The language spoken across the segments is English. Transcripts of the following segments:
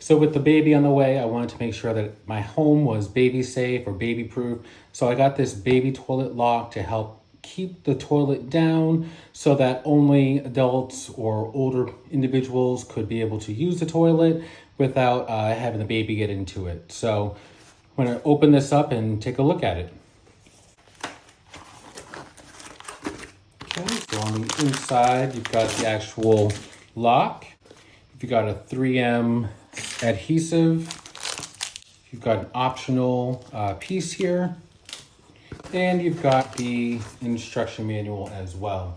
So with the baby on the way, I wanted to make sure that my home was baby safe or baby proof. So I got this baby toilet lock to help keep the toilet down so that only adults or older individuals could be able to use the toilet without having the baby get into it. So I'm going to open this up and take a look at it. Okay, so on the inside, you've got the actual lock. You've got a 3M adhesive. You've got an optional piece here. And you've got the instruction manual as well.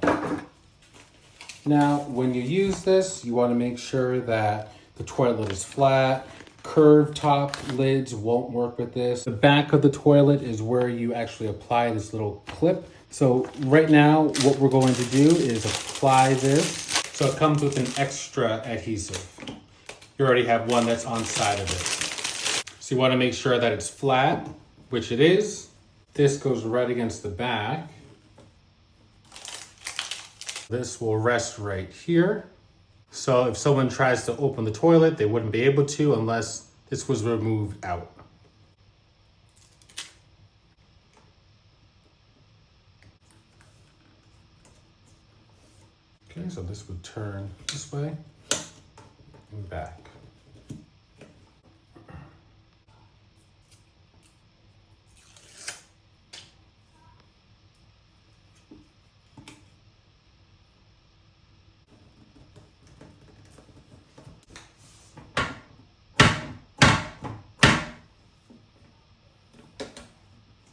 Now, when you use this, you want to make sure that the toilet is flat. Curved top lids won't work with this. The back of the toilet is where you actually apply this little clip. So right now, what we're going to do is apply this. So it comes with an extra adhesive. You already have one that's on side of it. So you want to make sure that it's flat, which it is. This goes right against the back. This will rest right here. So if someone tries to open the toilet, they wouldn't be able to unless this was removed out. Okay, so this would turn this way and back.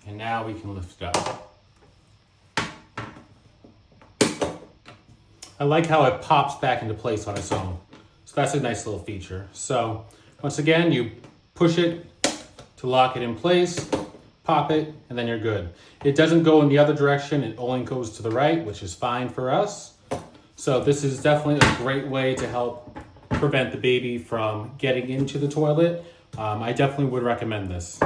And now we can lift it up. I like how it pops back into place on its own. So that's a nice little feature. So once again, you push it to lock it in place, pop it, and then you're good. It doesn't go in the other direction. It only goes to the right, which is fine for us. So this is definitely a great way to help prevent the baby from getting into the toilet. I definitely would recommend this.